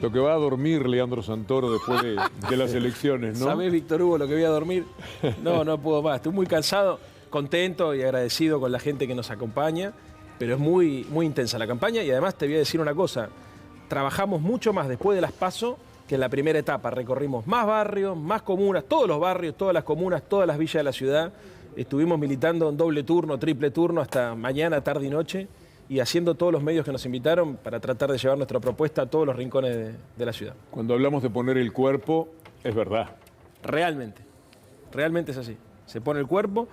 Lo que va a dormir Leandro Santoro después de las elecciones, ¿no? ¿Sabés, Víctor Hugo, lo que voy a dormir? No puedo más. Estoy muy cansado, contento y agradecido con la gente que nos acompaña, pero es muy intensa la campaña y además te voy a decir una cosa. Trabajamos mucho más después de las PASO que en la primera etapa. Recorrimos más barrios, más comunas, todos los barrios, todas las comunas, todas las villas de la ciudad. Estuvimos militando en doble turno, triple turno, hasta mañana, tarde y noche, y haciendo todos los medios que nos invitaron para tratar de llevar nuestra propuesta a todos los rincones de la ciudad. Cuando hablamos de poner el cuerpo, es verdad. Realmente es así. Se pone el cuerpo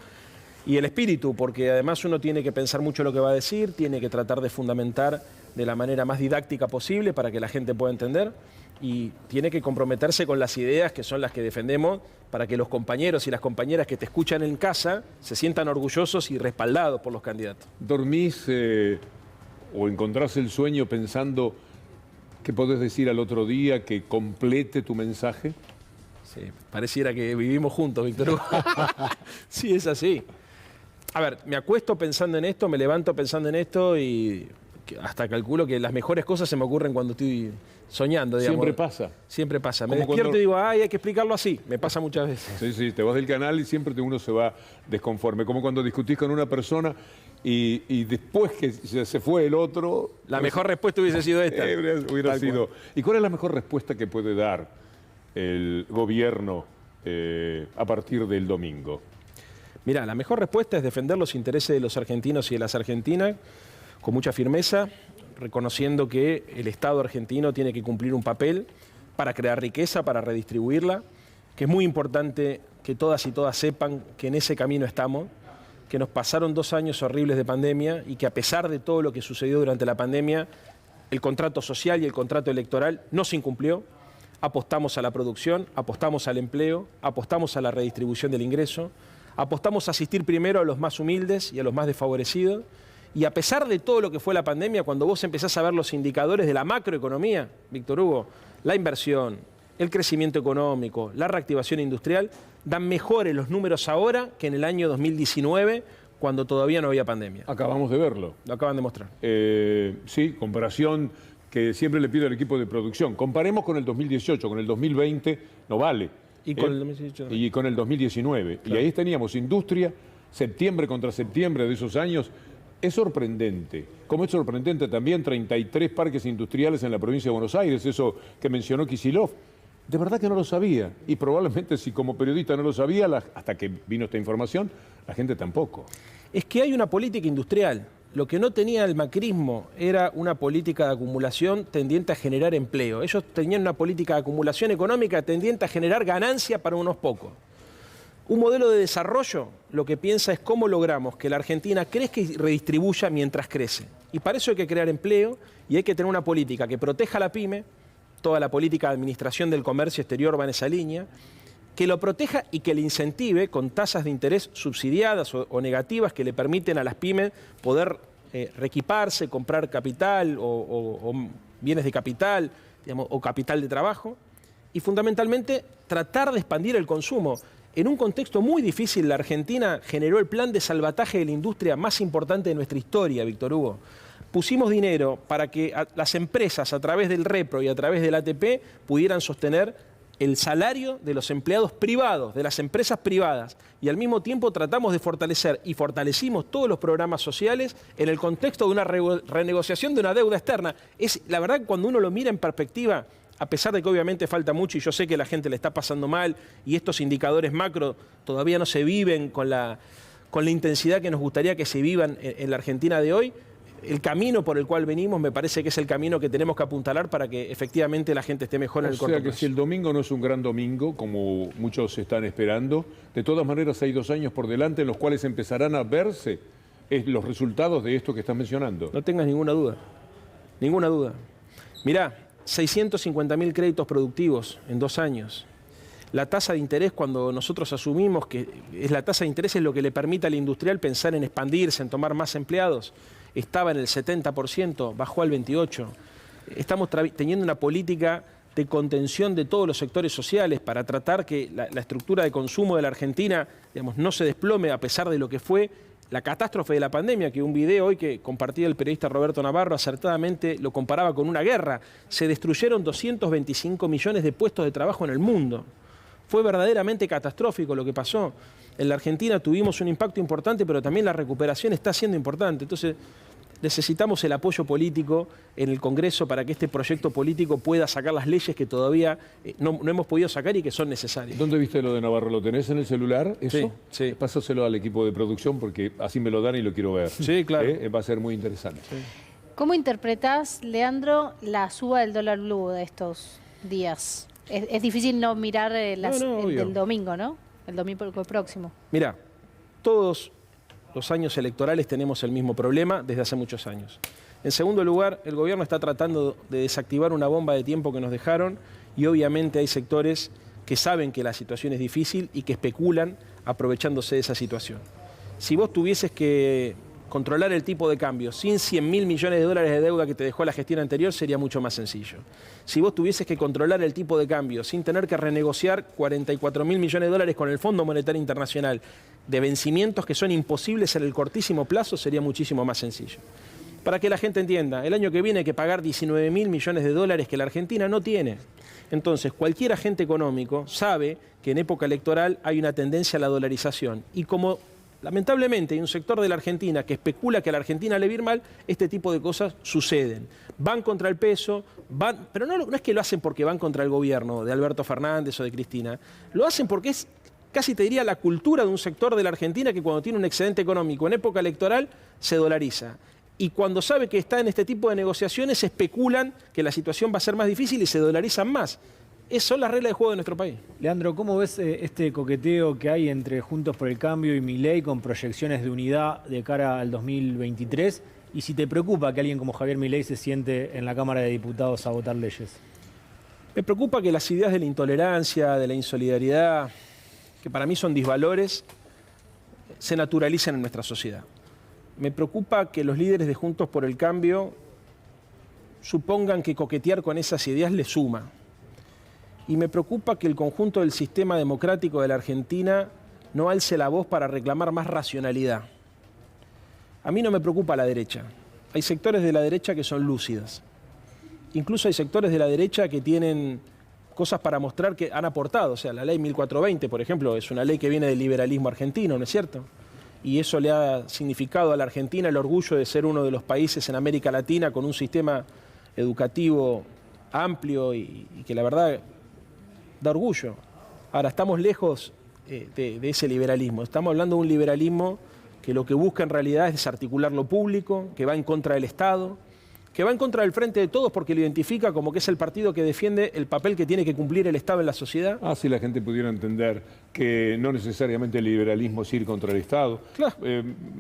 y el espíritu, porque además uno tiene que pensar mucho lo que va a decir, tiene que tratar de fundamentar de la manera más didáctica posible para que la gente pueda entender y tiene que comprometerse con las ideas que son las que defendemos para que los compañeros y las compañeras que te escuchan en casa se sientan orgullosos y respaldados por los candidatos. ¿Dormís o encontrás el sueño pensando qué podés decir al otro día que complete tu mensaje? Sí, pareciera que vivimos juntos, Víctor Hugo. Sí, es así. A ver, me acuesto pensando en esto, me levanto pensando en esto y hasta calculo que las mejores cosas se me ocurren cuando estoy soñando, digamos. Siempre pasa. Siempre pasa. Me Como despierto cuando... y digo, ay, hay que explicarlo así. Me pasa muchas veces. Sí, te vas del canal y siempre uno se va desconforme. Como cuando discutís con una persona y después que se fue el otro... La mejor respuesta hubiese sido esta. Hubiera sido. ¿Y cuál es la mejor respuesta que puede dar el gobierno a partir del domingo? Mirá, la mejor respuesta es defender los intereses de los argentinos y de las argentinas con mucha firmeza, reconociendo que el Estado argentino tiene que cumplir un papel para crear riqueza, para redistribuirla, que es muy importante que todas y todas sepan que en ese camino estamos, que nos pasaron 2 años horribles de pandemia y que a pesar de todo lo que sucedió durante la pandemia, el contrato social y el contrato electoral no se incumplió. Apostamos a la producción, apostamos al empleo, apostamos a la redistribución del ingreso, apostamos a asistir primero a los más humildes y a los más desfavorecidos. Y a pesar de todo lo que fue la pandemia, cuando vos empezás a ver los indicadores de la macroeconomía, Víctor Hugo, la inversión, el crecimiento económico, la reactivación industrial, dan mejores los números ahora que en el año 2019, cuando todavía no había pandemia. Acabamos de verlo. Lo acaban de mostrar. Sí, comparación que siempre le pido al equipo de producción. Comparemos con el 2018, con el 2020 no vale. Y con el 2018 y con el 2019. Claro. Y ahí teníamos industria, septiembre contra septiembre de esos años. Es sorprendente, como es sorprendente también 33 parques industriales en la provincia de Buenos Aires, eso que mencionó Kicillof. De verdad que no lo sabía, y probablemente si como periodista no lo sabía, hasta que vino esta información, la gente tampoco. Es que hay una política industrial. Lo que no tenía el macrismo era una política de acumulación tendiente a generar empleo. Ellos tenían una política de acumulación económica tendiente a generar ganancia para unos pocos. Un modelo de desarrollo lo que piensa es cómo logramos que la Argentina crezca y redistribuya mientras crece. Y para eso hay que crear empleo y hay que tener una política que proteja a la pyme, toda la política de administración del comercio exterior va en esa línea, que lo proteja y que le incentive con tasas de interés subsidiadas o negativas que le permiten a las pymes poder reequiparse, comprar capital o bienes de capital, digamos, o capital de trabajo, y fundamentalmente tratar de expandir el consumo. En un contexto muy difícil, la Argentina generó el plan de salvataje de la industria más importante de nuestra historia, Víctor Hugo. Pusimos dinero para que las empresas, a través del Repro y a través del ATP, pudieran sostener el salario de los empleados privados, de las empresas privadas. Y al mismo tiempo tratamos de fortalecer y fortalecimos todos los programas sociales en el contexto de una renegociación de una deuda externa. Es, la verdad, cuando uno lo mira en perspectiva, a pesar de que obviamente falta mucho y yo sé que la gente le está pasando mal y estos indicadores macro todavía no se viven con la intensidad que nos gustaría que se vivan en la Argentina de hoy, el camino por el cual venimos me parece que es el camino que tenemos que apuntalar para que efectivamente la gente esté mejor en el corto plazo. O sea que si el domingo no es un gran domingo, como muchos están esperando, de todas maneras hay 2 años por delante en los cuales empezarán a verse los resultados de esto que estás mencionando. No tengas ninguna duda, ninguna duda. Mirá, 650.000 créditos productivos en 2 años. La tasa de interés, cuando nosotros asumimos que es la tasa de interés es lo que le permite al industrial pensar en expandirse, en tomar más empleados, estaba en el 70%, bajó al 28%. Estamos teniendo una política de contención de todos los sectores sociales para tratar que la estructura de consumo de la Argentina, digamos, no se desplome a pesar de lo que fue la catástrofe de la pandemia, que un video hoy que compartía el periodista Roberto Navarro acertadamente lo comparaba con una guerra. Se destruyeron 225 millones de puestos de trabajo en el mundo. Fue verdaderamente catastrófico lo que pasó. En la Argentina tuvimos un impacto importante, pero también la recuperación está siendo importante. Entonces, necesitamos el apoyo político en el Congreso para que este proyecto político pueda sacar las leyes que todavía no hemos podido sacar y que son necesarias. ¿Dónde viste lo de Navarro? ¿Lo tenés en el celular? ¿Eso? Sí, sí. Pásaselo al equipo de producción porque así me lo dan y lo quiero ver. Sí, claro. Va a ser muy interesante. Sí. ¿Cómo interpretás, Leandro, la suba del dólar blue de estos días? Es difícil no mirar el del domingo, ¿no? El domingo próximo. Mirá, todos los años electorales tenemos el mismo problema desde hace muchos años. En segundo lugar, el gobierno está tratando de desactivar una bomba de tiempo que nos dejaron y obviamente hay sectores que saben que la situación es difícil y que especulan aprovechándose de esa situación. Si vos tuvieses que controlar el tipo de cambio sin 100.000 millones de dólares de deuda que te dejó la gestión anterior, sería mucho más sencillo. Si vos tuvieses que controlar el tipo de cambio sin tener que renegociar 44.000 millones de dólares con el Fondo Monetario Internacional de vencimientos que son imposibles en el cortísimo plazo, sería muchísimo más sencillo. Para que la gente entienda, el año que viene hay que pagar 19.000 millones de dólares que la Argentina no tiene. Entonces, cualquier agente económico sabe que en época electoral hay una tendencia a la dolarización. Y como lamentablemente hay un sector de la Argentina que especula que a la Argentina le va a ir mal, este tipo de cosas suceden. Van contra el peso, pero no es que lo hacen porque van contra el gobierno de Alberto Fernández o de Cristina. Lo hacen porque es, casi te diría, la cultura de un sector de la Argentina que cuando tiene un excedente económico en época electoral se dolariza. Y cuando sabe que está en este tipo de negociaciones, especulan que la situación va a ser más difícil y se dolarizan más. Esas son las reglas de juego de nuestro país. Leandro, ¿cómo ves este coqueteo que hay entre Juntos por el Cambio y Milei con proyecciones de unidad de cara al 2023? Y si te preocupa que alguien como Javier Milei se siente en la Cámara de Diputados a votar leyes. Me preocupa que las ideas de la intolerancia, de la insolidaridad, que para mí son disvalores, se naturalicen en nuestra sociedad. Me preocupa que los líderes de Juntos por el Cambio supongan que coquetear con esas ideas les suma. Y me preocupa que el conjunto del sistema democrático de la Argentina no alce la voz para reclamar más racionalidad. A mí no me preocupa la derecha. Hay sectores de la derecha que son lúcidas. Incluso hay sectores de la derecha que tienen cosas para mostrar que han aportado. O sea, la ley 1420, por ejemplo, es una ley que viene del liberalismo argentino, ¿no es cierto? Y eso le ha significado a la Argentina el orgullo de ser uno de los países en América Latina con un sistema educativo amplio y que la verdad da orgullo. Ahora, estamos lejos de ese liberalismo. Estamos hablando de un liberalismo que lo que busca en realidad es desarticular lo público, que va en contra del Estado, que va en contra del Frente de Todos porque lo identifica como que es el partido que defiende el papel que tiene que cumplir el Estado en la sociedad. Si la gente pudiera entender que no necesariamente el liberalismo es ir contra el Estado. Claro.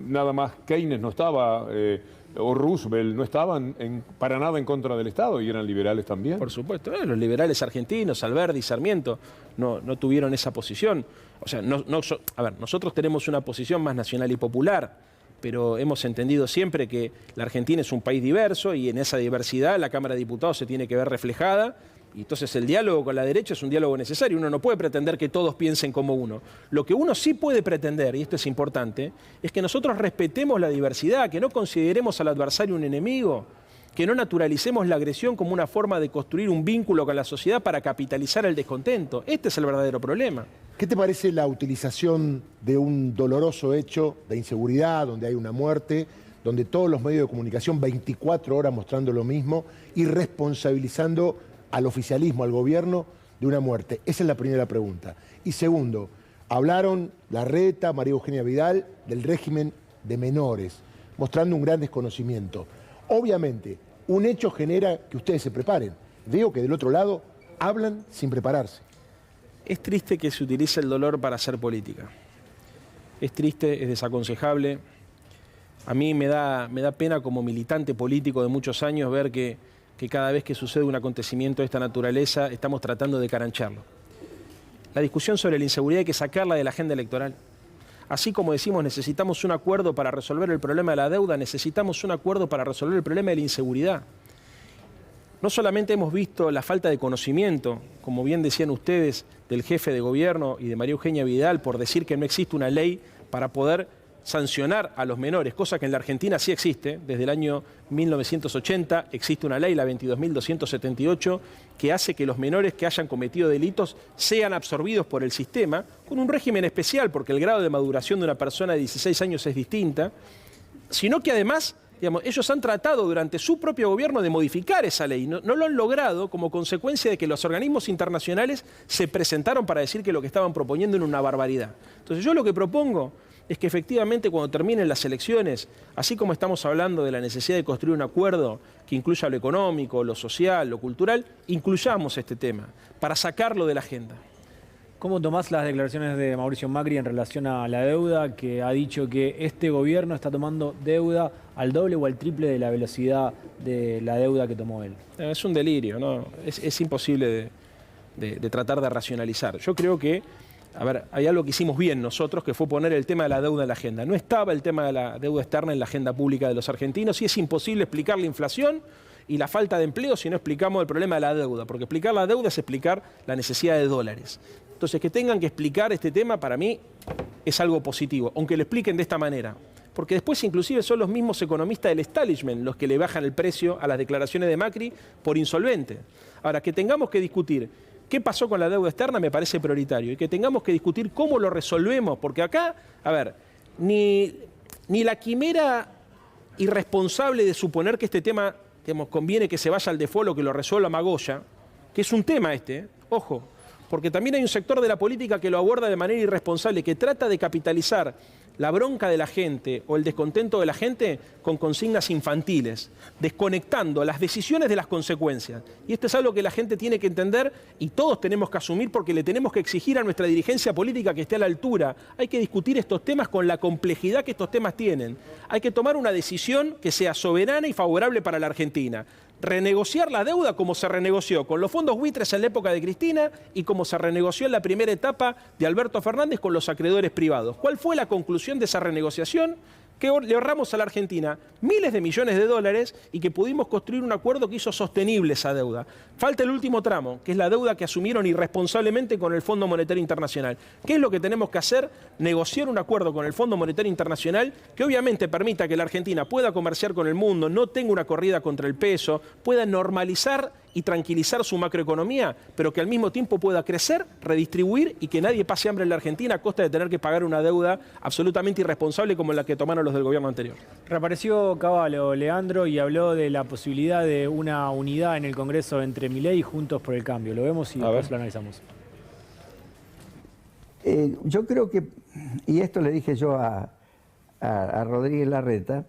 Nada más Keynes no estaba, o Roosevelt no estaban para nada en contra del Estado y eran liberales también. Por supuesto, los liberales argentinos, Alberdi y Sarmiento, no tuvieron esa posición. O sea, a ver, nosotros tenemos una posición más nacional y popular, pero hemos entendido siempre que la Argentina es un país diverso y en esa diversidad la Cámara de Diputados se tiene que ver reflejada. Y entonces el diálogo con la derecha es un diálogo necesario. Uno no puede pretender que todos piensen como uno. Lo que uno sí puede pretender, y esto es importante, es que nosotros respetemos la diversidad, que no consideremos al adversario un enemigo, que no naturalicemos la agresión como una forma de construir un vínculo con la sociedad para capitalizar el descontento. Este es el verdadero problema. ¿Qué te parece la utilización de un doloroso hecho de inseguridad, donde hay una muerte, donde todos los medios de comunicación 24 horas mostrando lo mismo y responsabilizando al oficialismo, al gobierno, de una muerte? Esa es la primera pregunta. Y segundo, hablaron Larreta, María Eugenia Vidal, del régimen de menores, mostrando un gran desconocimiento. Obviamente, un hecho genera que ustedes se preparen. Veo que del otro lado hablan sin prepararse. Es triste que se utilice el dolor para hacer política. Es triste, es desaconsejable. A mí me da pena como militante político de muchos años ver que cada vez que sucede un acontecimiento de esta naturaleza estamos tratando de carancharlo. La discusión sobre la inseguridad hay que sacarla de la agenda electoral. Así como decimos necesitamos un acuerdo para resolver el problema de la deuda, necesitamos un acuerdo para resolver el problema de la inseguridad. No solamente hemos visto la falta de conocimiento, como bien decían ustedes, del jefe de gobierno y de María Eugenia Vidal por decir que no existe una ley para poder sancionar a los menores, cosa que en la Argentina sí existe. Desde el año 1980 existe una ley, la 22.278, que hace que los menores que hayan cometido delitos sean absorbidos por el sistema, con un régimen especial, porque el grado de maduración de una persona de 16 años es distinta, sino que además, digamos, ellos han tratado durante su propio gobierno de modificar esa ley. No lo han logrado como consecuencia de que los organismos internacionales se presentaron para decir que lo que estaban proponiendo era una barbaridad. Entonces yo lo que propongo es que efectivamente cuando terminen las elecciones, así como estamos hablando de la necesidad de construir un acuerdo que incluya lo económico, lo social, lo cultural, incluyamos este tema para sacarlo de la agenda. ¿Cómo tomás las declaraciones de Mauricio Macri en relación a la deuda, que ha dicho que este gobierno está tomando deuda al doble o al triple de la velocidad de la deuda que tomó él? Es un delirio, ¿no? Es imposible de tratar de racionalizar. Yo creo que, a ver, hay algo que hicimos bien nosotros, que fue poner el tema de la deuda en la agenda. No estaba el tema de la deuda externa en la agenda pública de los argentinos y es imposible explicar la inflación y la falta de empleo si no explicamos el problema de la deuda, porque explicar la deuda es explicar la necesidad de dólares. Entonces, que tengan que explicar este tema para mí es algo positivo, aunque lo expliquen de esta manera. Porque después inclusive son los mismos economistas del establishment los que le bajan el precio a las declaraciones de Macri por insolvente. Ahora, que tengamos que discutir qué pasó con la deuda externa me parece prioritario y que tengamos que discutir cómo lo resolvemos, porque acá, a ver, ni la quimera irresponsable de suponer que este tema, digamos, conviene que se vaya al default o que lo resuelva Magoya, que es un tema ojo, porque también hay un sector de la política que lo aborda de manera irresponsable, que trata de capitalizar la bronca de la gente o el descontento de la gente con consignas infantiles, desconectando las decisiones de las consecuencias. Y esto es algo que la gente tiene que entender y todos tenemos que asumir porque le tenemos que exigir a nuestra dirigencia política que esté a la altura. Hay que discutir estos temas con la complejidad que estos temas tienen. Hay que tomar una decisión que sea soberana y favorable para la Argentina. Renegociar la deuda como se renegoció con los fondos buitres en la época de Cristina y como se renegoció en la primera etapa de Alberto Fernández con los acreedores privados. ¿Cuál fue la conclusión de esa renegociación? Que le ahorramos a la Argentina miles de millones de dólares y que pudimos construir un acuerdo que hizo sostenible esa deuda. Falta el último tramo, que es la deuda que asumieron irresponsablemente con el Fondo Monetario Internacional. ¿Qué es lo que tenemos que hacer? Negociar un acuerdo con el Fondo Monetario Internacional que obviamente permita que la Argentina pueda comerciar con el mundo, no tenga una corrida contra el peso, pueda normalizar y tranquilizar su macroeconomía, pero que al mismo tiempo pueda crecer, redistribuir y que nadie pase hambre en la Argentina a costa de tener que pagar una deuda absolutamente irresponsable como la que tomaron los del gobierno anterior. Reapareció Cavallo, Leandro, y habló de la posibilidad de una unidad en el Congreso entre Milei y Juntos por el Cambio. Lo vemos y después lo analizamos. Yo creo que, y esto le dije yo a Rodríguez Larreta,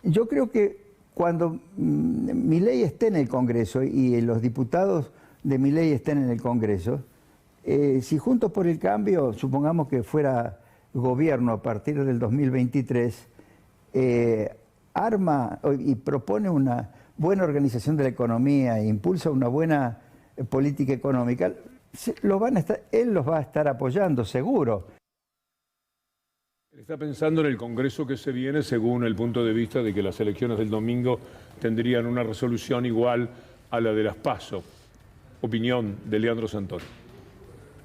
yo creo que cuando Milei esté en el Congreso y los diputados de Milei estén en el Congreso, si Juntos por el Cambio, supongamos que fuera gobierno a partir del 2023, arma y propone una buena organización de la economía e impulsa una buena política económica, él los va a estar apoyando, seguro. Está pensando en el Congreso que se viene según el punto de vista de que las elecciones del domingo tendrían una resolución igual a la de las PASO. Opinión de Leandro Santoro.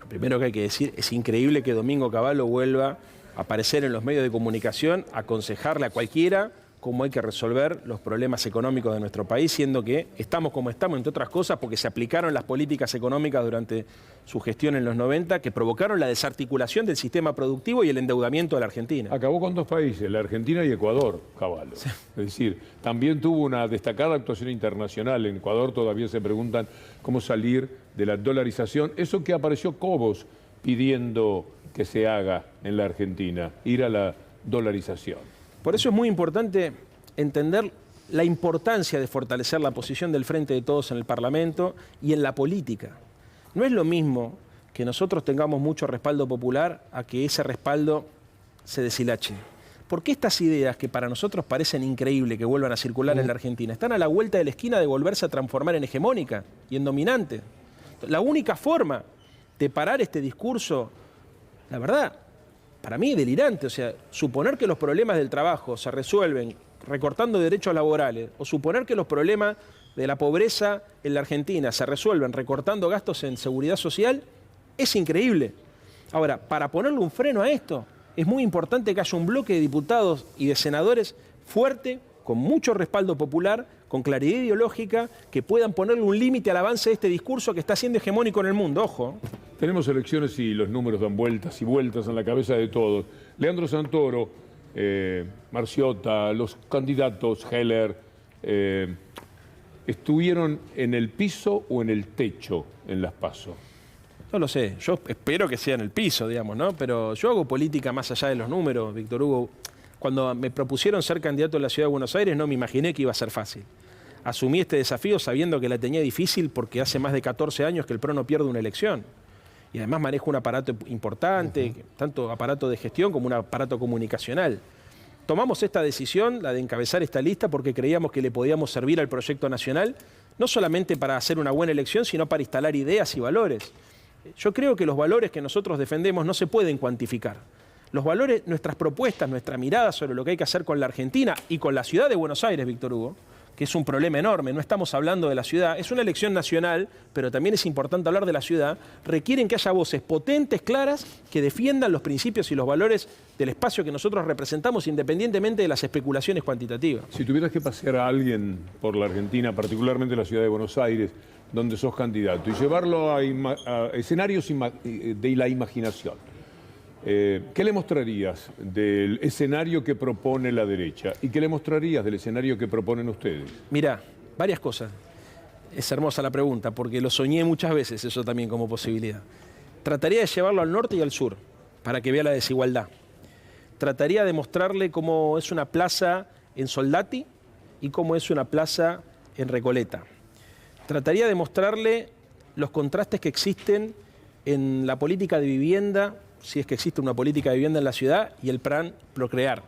Lo primero que hay que decir, es increíble que Domingo Cavallo vuelva a aparecer en los medios de comunicación, a aconsejarle a cualquiera cómo hay que resolver los problemas económicos de nuestro país, siendo que estamos como estamos, entre otras cosas, porque se aplicaron las políticas económicas durante su gestión en los 90, que provocaron la desarticulación del sistema productivo y el endeudamiento de la Argentina. Acabó con dos países, la Argentina y Ecuador, Cavallo. Sí. Es decir, también tuvo una destacada actuación internacional. En Ecuador todavía se preguntan cómo salir de la dolarización. Eso que apareció Cobos pidiendo que se haga en la Argentina, ir a la dolarización. Por eso es muy importante entender la importancia de fortalecer la posición del Frente de Todos en el Parlamento y en la política. No es lo mismo que nosotros tengamos mucho respaldo popular a que ese respaldo se deshilache. Porque estas ideas que para nosotros parecen increíbles que vuelvan a circular en la Argentina están a la vuelta de la esquina de volverse a transformar en hegemónica y en dominante. La única forma de parar este discurso, la verdad, para mí es delirante. O sea, suponer que los problemas del trabajo se resuelven recortando derechos laborales o suponer que los problemas de la pobreza en la Argentina se resuelven recortando gastos en seguridad social es increíble. Ahora, para ponerle un freno a esto, es muy importante que haya un bloque de diputados y de senadores fuerte, con mucho respaldo popular, con claridad ideológica, que puedan ponerle un límite al avance de este discurso que está siendo hegemónico en el mundo. Ojo. Tenemos elecciones y los números dan vueltas y vueltas en la cabeza de todos. Leandro Santoro, Marciota, los candidatos, Heller, ¿estuvieron en el piso o en el techo en las PASO? No lo sé, yo espero que sea en el piso, digamos, ¿no? Pero yo hago política más allá de los números, Víctor Hugo. Cuando me propusieron ser candidato en la Ciudad de Buenos Aires, no me imaginé que iba a ser fácil. Asumí este desafío sabiendo que la tenía difícil porque hace más de 14 años que el PRO no pierde una elección. Y además manejo un aparato importante, tanto aparato de gestión como un aparato comunicacional. Tomamos esta decisión, la de encabezar esta lista, porque creíamos que le podíamos servir al proyecto nacional, no solamente para hacer una buena elección, sino para instalar ideas y valores. Yo creo que los valores que nosotros defendemos no se pueden cuantificar. Los valores, nuestras propuestas, nuestra mirada sobre lo que hay que hacer con la Argentina y con la ciudad de Buenos Aires, Víctor Hugo, que es un problema enorme, no estamos hablando de la ciudad, es una elección nacional, pero también es importante hablar de la ciudad, requieren que haya voces potentes, claras, que defiendan los principios y los valores del espacio que nosotros representamos, independientemente de las especulaciones cuantitativas. Si tuvieras que pasear a alguien por la Argentina, particularmente la ciudad de Buenos Aires, donde sos candidato, y llevarlo a escenarios de la imaginación, ¿qué le mostrarías del escenario que propone la derecha? ¿Y qué le mostrarías del escenario que proponen ustedes? Mirá, varias cosas. Es hermosa la pregunta, porque lo soñé muchas veces, eso también como posibilidad. Trataría de llevarlo al norte y al sur, para que vea la desigualdad. Trataría de mostrarle cómo es una plaza en Soldati y cómo es una plaza en Recoleta. Trataría de mostrarle los contrastes que existen en la política de vivienda, si es que existe una política de vivienda en la ciudad, y el plan Procrear.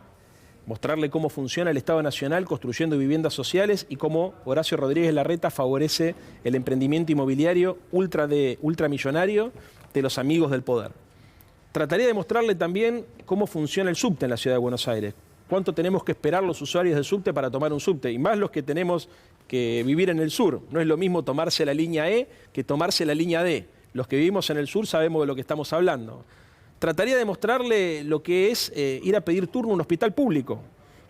Mostrarle cómo funciona el Estado Nacional construyendo viviendas sociales y cómo Horacio Rodríguez Larreta favorece el emprendimiento inmobiliario ultramillonario de los amigos del poder. Trataría de mostrarle también cómo funciona el subte en la ciudad de Buenos Aires. Cuánto tenemos que esperar los usuarios del subte para tomar un subte, y más los que tenemos que vivir en el sur. No es lo mismo tomarse la línea E que tomarse la línea D. Los que vivimos en el sur sabemos de lo que estamos hablando. Trataría de mostrarle lo que es ir a pedir turno a un hospital público,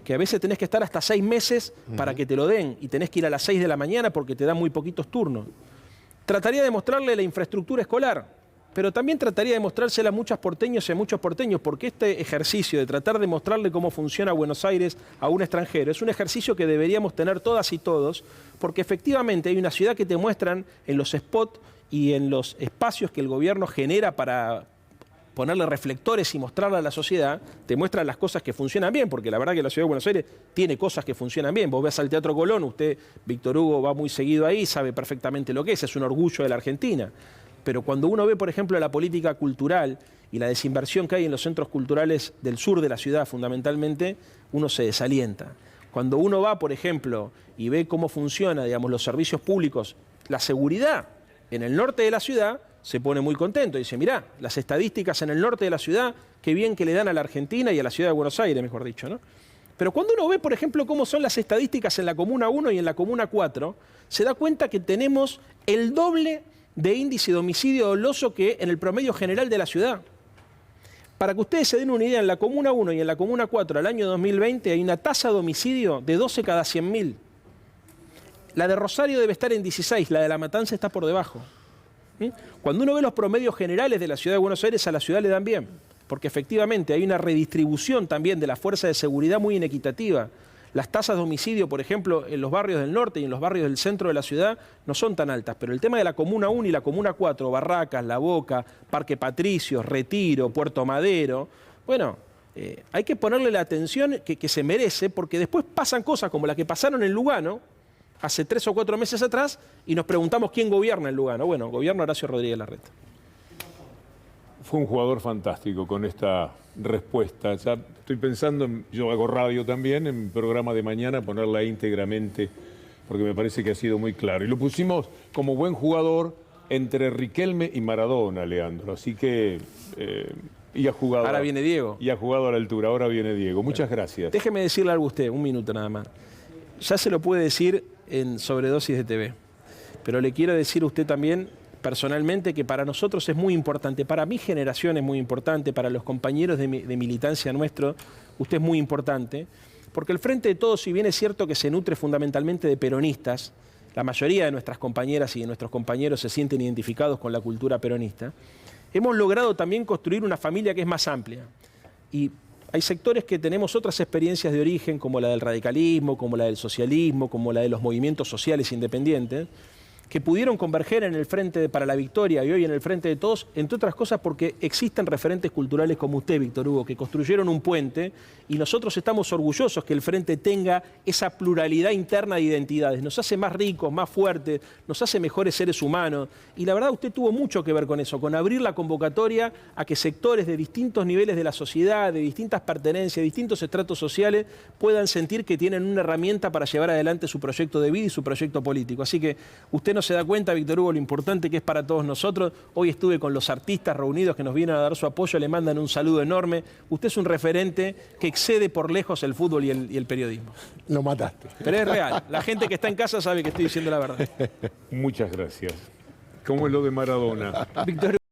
que a veces tenés que estar hasta 6 meses para que te lo den, y tenés que ir a las 6 de la mañana porque te dan muy poquitos turnos. Trataría de mostrarle la infraestructura escolar, pero también trataría de mostrársela a muchas porteños y a muchos porteños, porque este ejercicio de tratar de mostrarle cómo funciona Buenos Aires a un extranjero es un ejercicio que deberíamos tener todas y todos, porque efectivamente hay una ciudad que te muestran en los spots y en los espacios que el gobierno genera para ponerle reflectores y mostrarle a la sociedad, te muestran las cosas que funcionan bien, porque la verdad que la ciudad de Buenos Aires tiene cosas que funcionan bien. Vos ves al Teatro Colón, usted, Víctor Hugo, va muy seguido ahí, sabe perfectamente lo que es un orgullo de la Argentina. Pero cuando uno ve, por ejemplo, la política cultural y la desinversión que hay en los centros culturales del sur de la ciudad, fundamentalmente, uno se desalienta. Cuando uno va, por ejemplo, y ve cómo funciona, digamos, los servicios públicos, la seguridad en el norte de la ciudad, se pone muy contento. Dice, mirá, las estadísticas en el norte de la ciudad, qué bien que le dan a la Argentina y a la ciudad de Buenos Aires, mejor dicho, ¿no? Pero cuando uno ve, por ejemplo, cómo son las estadísticas en la Comuna 1 y en la Comuna 4, se da cuenta que tenemos el doble de índice de homicidio doloso que en el promedio general de la ciudad. Para que ustedes se den una idea, en la Comuna 1 y en la Comuna 4, al año 2020, hay una tasa de homicidio de 12 cada 100.000. La de Rosario debe estar en 16, la de La Matanza está por debajo. Cuando uno ve los promedios generales de la ciudad de Buenos Aires, a la ciudad le dan bien, porque efectivamente hay una redistribución también de la fuerza de seguridad muy inequitativa. Las tasas de homicidio, por ejemplo, en los barrios del norte y en los barrios del centro de la ciudad no son tan altas, pero el tema de la Comuna 1 y la Comuna 4, Barracas, La Boca, Parque Patricios, Retiro, Puerto Madero, bueno, hay que ponerle la atención que se merece, porque después pasan cosas como las que pasaron en Lugano hace 3 o 4 meses atrás y nos preguntamos quién gobierna en Lugano. Bueno, gobierna Horacio Rodríguez Larreta. Fue un jugador fantástico con esta respuesta. Ya estoy pensando, yo hago radio también, en mi programa de mañana, ponerla íntegramente, porque me parece que ha sido muy claro. Y lo pusimos como buen jugador entre Riquelme y Maradona, Leandro. Así que... y ha jugado, ahora viene Diego. Y ha jugado a la altura. Ahora viene Diego. Muchas gracias. Déjeme decirle algo a usted, un minuto nada más. Ya se lo puede decir en Sobredosis de TV, pero le quiero decir a usted también personalmente que para nosotros es muy importante, para mi generación es muy importante, para los compañeros de militancia nuestro, usted es muy importante, porque el Frente de Todos, si bien es cierto que se nutre fundamentalmente de peronistas, la mayoría de nuestras compañeras y de nuestros compañeros se sienten identificados con la cultura peronista, hemos logrado también construir una familia que es más amplia. Y hay sectores que tenemos otras experiencias de origen, como la del radicalismo, como la del socialismo, como la de los movimientos sociales independientes, que pudieron converger en el Frente para la Victoria y hoy en el Frente de Todos, entre otras cosas porque existen referentes culturales como usted, Víctor Hugo, que construyeron un puente y nosotros estamos orgullosos que el Frente tenga esa pluralidad interna de identidades. Nos hace más ricos, más fuertes, nos hace mejores seres humanos y la verdad usted tuvo mucho que ver con eso, con abrir la convocatoria a que sectores de distintos niveles de la sociedad, de distintas pertenencias, de distintos estratos sociales puedan sentir que tienen una herramienta para llevar adelante su proyecto de vida y su proyecto político. Así que usted no se da cuenta, Víctor Hugo, lo importante que es para todos nosotros. Hoy estuve con los artistas reunidos que nos vienen a dar su apoyo, le mandan un saludo enorme. Usted es un referente que excede por lejos el fútbol y el periodismo. Lo mataste. Pero es real. La gente que está en casa sabe que estoy diciendo la verdad. Muchas gracias. ¿Cómo es lo de Maradona? Víctor